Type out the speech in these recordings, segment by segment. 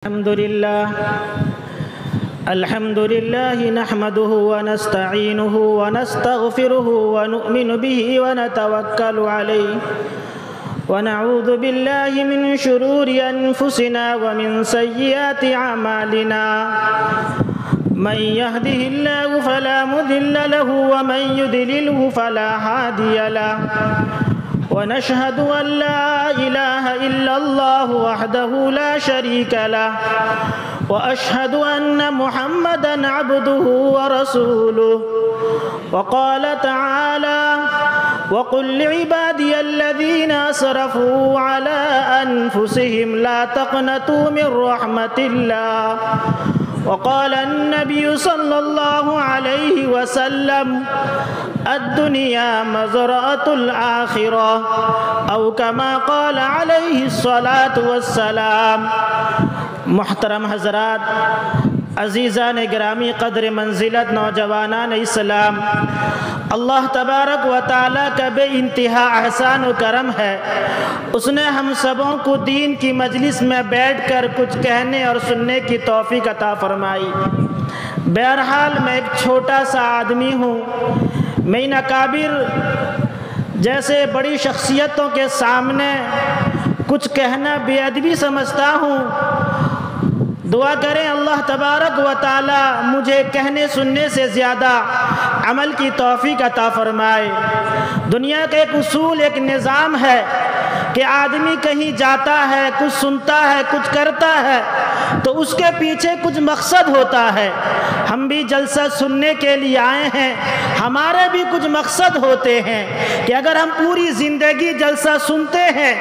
الحمد لله نحمده ونستعينه ونستغفره ونؤمن به ونتوكل عليه ونعوذ بالله من شرور أنفسنا ومن سيئات أعمالنا من يهده الله فلا مضل له ومن يضلله فلا هادي له ونشهد أن لا إله إلا الله وحده لا شريك له وأشهد أن محمدًا عبده ورسوله وقال تعالى وقل لعبادي الذين أسرفوا على أنفسهم لا تقنطوا من رحمة الله وقال النبي صلى الله عليه وسلم الدنيا مزرعة الآخرة أو كما قال عليه الصلاة والسلام۔ محترم حضرات، عزیزان گرامی قدر منزلت، نوجوانان اسلام، اللہ تبارک و تعالیٰ کا بے انتہا احسان و کرم ہے۔ اس نے ہم سبوں کو دین کی مجلس میں بیٹھ کر کچھ کہنے اور سننے کی توفیق عطا فرمائی۔ بہرحال میں ایک چھوٹا سا آدمی ہوں، میں ان اکابر جیسے بڑی شخصیتوں کے سامنے کچھ کہنا بے ادبی سمجھتا ہوں۔ دعا کریں اللہ تبارک و تعالی مجھے کہنے سننے سے زیادہ عمل کی توفیق عطا فرمائے۔ دنیا کا ایک اصول، ایک نظام ہے کہ آدمی کہیں جاتا ہے، کچھ سنتا ہے، کچھ کرتا ہے تو اس کے پیچھے کچھ مقصد ہوتا ہے۔ ہم بھی جلسہ سننے کے لیے آئے ہیں، ہمارے بھی کچھ مقصد ہوتے ہیں کہ اگر ہم پوری زندگی جلسہ سنتے ہیں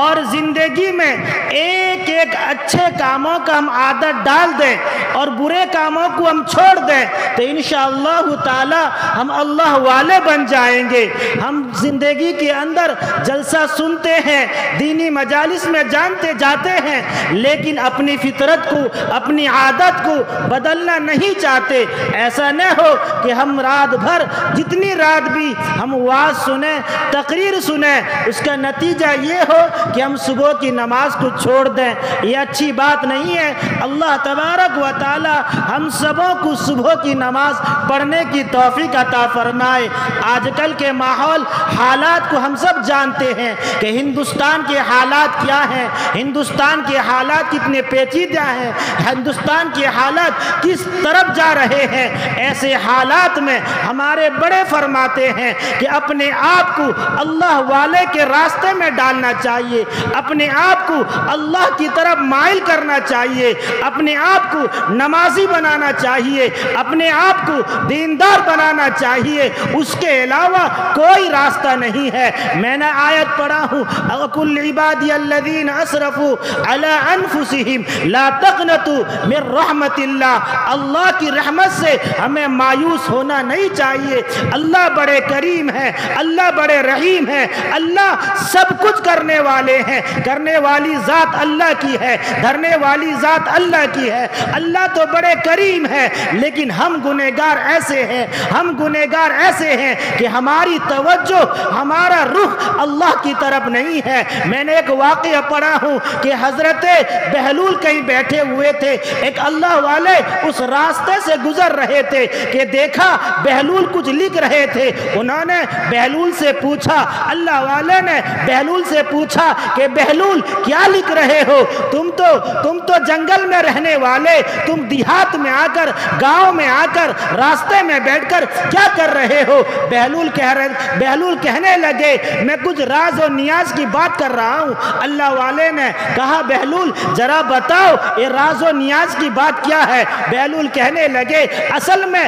اور زندگی میں ایک ایک اچھے کاموں کا ہم عادت ڈال دیں اور برے کاموں کو ہم چھوڑ دیں تو انشاءاللہ تعالی ہم اللہ والے بن جائیں گے۔ ہم زندگی کے اندر جلسہ سنتے ہیں، دینی مجالس میں جاتے ہیں، لیکن اپنی فطرت کو، اپنی عادت کو بدلنا نہیں چاہتے۔ ایسا نہ ہو کہ ہم رات بھر جتنی رات بھی ہم وعظ سنیں، تقریر سنیں، اس کا نتیجہ یہ ہو کہ ہم صبح کی نماز کو چھوڑ دیں۔ یہ اچھی بات نہیں ہے۔ اللہ تبارک و تعالی ہم سبوں کو صبح کی نماز پڑھنے کی توفیق عطا فرمائے۔ آج کل کے ماحول، حالات کو ہم سب جانتے ہیں کہ ہندوستان کے حالات کیا ہیں، ہندوستان کے حالات کتنے پیچیدہ ہیں، ہندوستان کے حالات کس طرف جا رہے ہیں۔ ایسے حالات میں ہمارے بڑے فرماتے ہیں کہ اپنے آپ کو اللہ والے کے راستے میں ڈالنا چاہیے، اپنے آپ کو اللہ کی طرف مائل کرنا چاہیے، اپنے آپ کو نمازی بنانا چاہیے، اپنے آپ کو دیندار بنانا چاہیے۔ اس کے علاوہ کوئی راستہ نہیں ہے۔ میں نے آیت پڑھا ہوں وَقُلْ لِعِبَادِيَ الَّذِينَ أَسْرَفُوا عَلَىٰ أَنفُسِهِمْ لَا تَقْنَطُوا مِن رَحْمَةِ اللَّهِ۔ اللہ کی رحمت سے ہمیں مایوس ہونا نہیں چاہیے۔ اللہ بڑے کریم ہیں، اللہ بڑے رحیم ہیں، اللہ سب کچھ کرنے والے ہیں۔ کرنے والی ذات اللہ کی ہے، دھرنے والی ذات اللہ کی ہے۔ اللہ تو بڑے کریم ہے، لیکن ہم گنہگار ایسے ہیں، ہم گنہگار ایسے ہیں کہ ہماری توجہ، ہمارا رخ اللہ کی طرف نہیں ہے۔ میں نے ایک واقعہ پڑھا ہوں کہ حضرت بہلول کہیں بیٹھے ہوئے تھے، ایک اللہ والے اس راستے سے گزر رہے تھے کہ دیکھا بہلول کچھ لکھ رہے تھے۔ انہوں نے بہلول سے پوچھا، اللہ والے نے بہلول سے پوچھا کہ بہلول کیا لکھ رہے ہو؟ تم تو جنگل میں رہنے والے، تم دیہات میں آ کر، گاؤں میں آ کر، راستے میں بیٹھ کر کیا کر رہے ہو؟ بہلول کہنے لگے میں کچھ راز و نیاز کی بات کر رہا ہوں۔ اللہ والے نے کہا بہلول ذرا بتاؤ یہ راز و نیاز کی بات کیا ہے؟ بہلول کہنے لگے اصل میں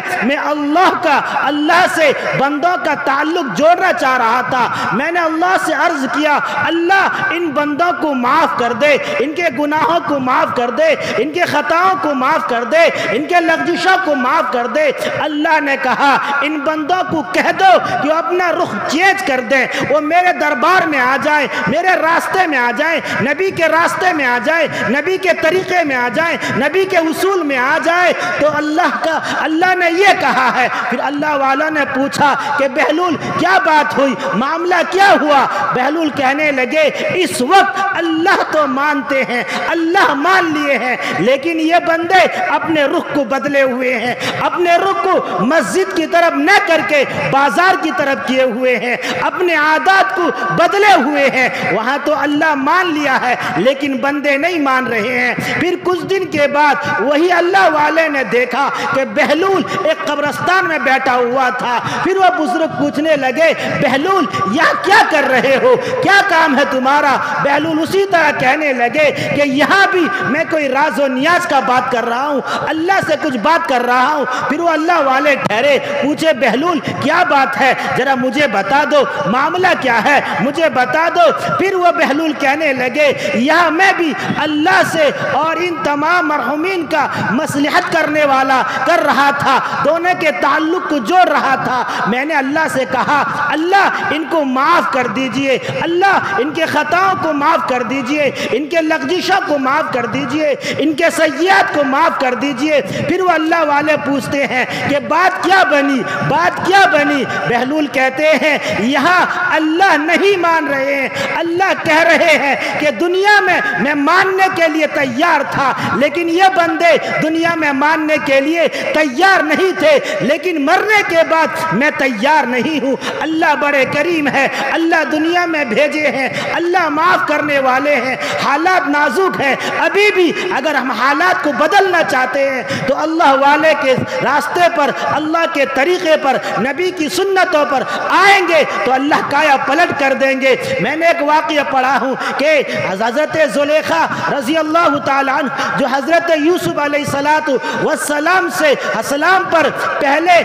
اللہ سے بندوں کا تعلق جوڑنا چاہ رہا تھا۔ میں نے اللہ سے عرض کیا اللہ ان بندوں کو معاف کر دے، ان کے گناہوں کو معاف کر دے، ان کے خطاؤں کو معاف کر دے، ان کے لغزشوں کو معاف کر دے۔ اللہ نے کہا ان بندوں کو کہہ دو کہ وہ اپنا رخ چینج کر دیں، وہ میرے دربار میں آ جائیں، میرے راستے میں آ جائیں، نبی کے راستے میں آ جائیں، نبی کے طریقے میں آ جائیں، نبی کے اصول میں آ جائیں، تو اللہ نے یہ کہا ہے۔ پھر اللہ والا نے پوچھا کہ بہلول کیا بات ہوئی، معاملہ کیا ہوا؟ بہلول کہنے لگے اس وقت اللہ تو مانتے ہیں، اللہ مان لیے ہیں، لیکن یہ بندے اپنے رخ کو بدلے ہوئے ہیں، اپنے رخ کو مسجد کی طرف نہ کر کے بازار کی طرف کیے ہوئے ہیں، اپنے عادات کو بدلے ہوئے ہیں۔ وہاں تو اللہ مان لیا ہے لیکن بندے نہیں مان رہے ہیں۔ پھر کچھ دن کے بعد وہی اللہ والے نے دیکھا کہ بہلول ایک قبرستان میں بیٹھا ہوا تھا۔ پھر وہ بزرگ پوچھنے لگے بہلول یہاں کیا کر رہے ہو، کیا کام ہے تمہارا؟ بہلول اسی طرح کہنے لگے کہ یہاں بھی میں کوئی راز و نیاز کا بات کر رہا ہوں، اللہ سے کچھ بات کر رہا ہوں۔ پھر وہ اللہ والے ٹھہرے، پوچھے بہلول کیا بات ہے، ذرا مجھے بتا دو، معاملہ کیا ہے، مجھے بتا دو۔ پھر وہ بہلول کہنے لگے یہاں میں بھی اللہ سے اور ان تمام مرحومین کا مصلحت کرنے والا کر رہا تھا، دونوں کے تعلق کو جوڑ رہا تھا۔ میں نے اللہ سے کہا اللہ ان کو معاف کر دیجئے، اللہ ان کے خطاؤں کو معاف کر دیجئے، ان کے لغزشوں کو معاف کر دیجئے، ان کے سیئات کو معاف کر دیجئے۔ پھر وہ اللہ والے پوچھتے ہیں کہ بات کیا بنی، بات کیا بنی؟ بہلول کہتے ہیں یہاں اللہ نہیں مان رہے ہیں، اللہ کہہ رہے ہیں کہ دنیا میں ماننے کے لیے تیار تھا، لیکن یہ بندے دنیا میں ماننے کے لیے تیار نہیں تھے، لیکن مرنے کے بعد میں تیار نہیں ہوں۔ اللہ بڑے کریم ہے، اللہ دنیا میں بھیجے ہیں، اللہ معاف کرنے والے ہیں۔ حالات نازک ہیں، ابھی بھی اگر ہم حالات کو بدلنا چاہتے ہیں تو اللہ والے کے راستے پر، اللہ کے طریقے پر، نبی کی سنتوں پر آئیں گے تو اللہ کایا پلٹ کر دیں گے۔ میں نے ایک واقعہ پڑھا ہوں کہ حضرت زلیخا رضی اللہ تعالیٰ عنہ جو حضرت یوسف علیہ السلام سے اسلام پر پہلے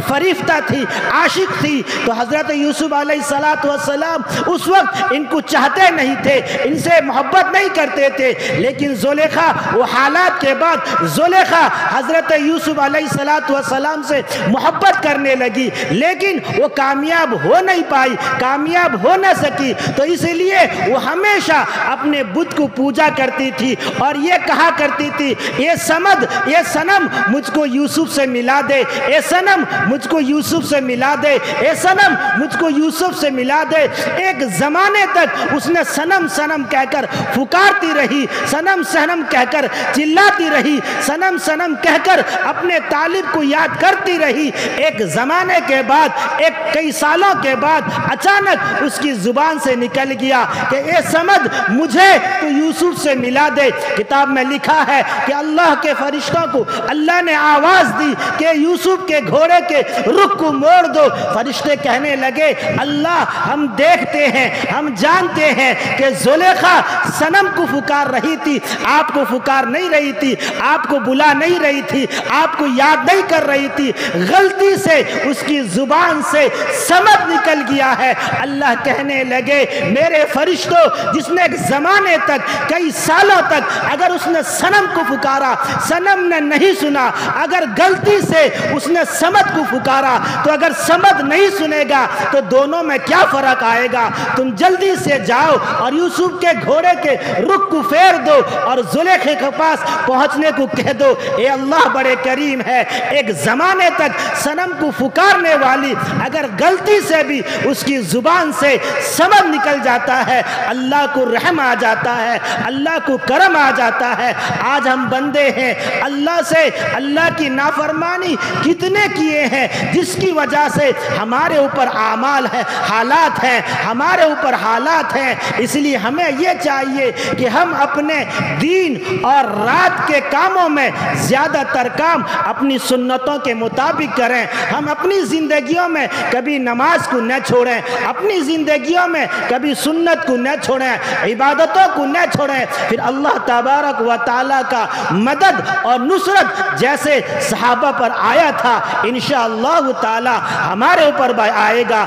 فریفتہ تھی، عاشق تھی، تو حضرت یوسف علیہ السلام اس وقت ان کو چاہتے نہیں تھے، ان سے محبت نہیں کرتے تھے، لیکن زلیخا وہ حالات کے بعد زلیخا حضرت یوسف علیہ السلام سے محبت کرنے لگی، لیکن وہ کامیاب ہو نہیں پائی، کامیاب ہو نہ سکی، تو اس لیے وہ ہمیشہ اپنے بت کو پوجا کرتی تھی اور یہ کہا کرتی تھی یہ صنم مجھ کو یوسف سے ملا دے، اے صنم مجھ کو یوسف سے ملا دے، اے صنم مجھ کو یوسف سے ملا دے۔ ایک زمانے تک اس نے صنم صنم کہہ کر پکارتی رہی، صنم صنم کہہ کر چلاتی رہی، صنم صنم کہہ کر اپنے طالب کو یاد کرتی رہی۔ ایک زمانے کے بعد، کئی سالوں کے بعد اچانک اس کی زبان سے نکل گیا کہ اے سمد مجھے تو یوسف سے ملا دے۔ کتاب میں لکھا ہے کہ اللہ کے فرشتوں کو اللہ نے آواز دی کہ یوسف کے گھوڑے کے رخ کو موڑ دو۔ فرشتے کہنے لگے اللہ ہم دیکھتے ہیں، ہم جانتے ہیں کہ زلیخا صنم کو پکار رہی تھی، آپ کو پکار نہیں رہی تھی، آپ کو بلا نہیں رہی تھی، آپ کو یاد نہیں کر رہی تھی، غلطی سے اس کی زبان سے سمد نکل گیا ہے۔ اللہ کہنے لگے میرے فرشتوں، جس نے ایک زمانے تک، کئی سالوں تک اگر اس نے صنم کو پکارا، صنم نے نہیں سنا، اگر غلطی سے اس نے سمد کو پکارا، تو اگر سمد نہیں سنے گا تو دونوں میں کیا فرق آئے گا؟ تم جلدی سے جاؤ اور یوسف کے گھوڑے کے رخ کو پھیر دو اور زلیخا کے پاس پہنچنے کو کہہ دو۔ اے اللہ بڑے کریم ہے، ایک زمانے تک صنم کو پکارنے والی اگر غلطی سے بھی اس کی زبان سے سمد نکل جاتا ہے، اللہ کو رحم آ جاتا ہے، اللہ کو کرم آ جاتا ہے۔ آج ہم بندے ہیں، اللہ سے اللہ کی نافرمانی کتنے کیے ہیں، جس کی وجہ سے ہمارے اوپر اعمال ہے، حالات ہیں، ہمارے اوپر حالات ہیں۔ اس لیے ہمیں یہ چاہیے کہ ہم اپنے دین اور رات کے کاموں میں زیادہ تر کام اپنی سنتوں کے مطابق کریں۔ ہم اپنی زندگیوں میں کبھی نماز کو نہ چھوڑیں، اپنی زندگیوں میں کبھی سنت کو نہ چھوڑیں، عبادتوں کو نہ چھوڑیں، پھر اللہ تبارک و تعالیٰ کا مدد اور نصرت جیسے صحابہ پر آیا تھا انشاءاللہ تعالی ہمارے اوپر بھی آئے گا۔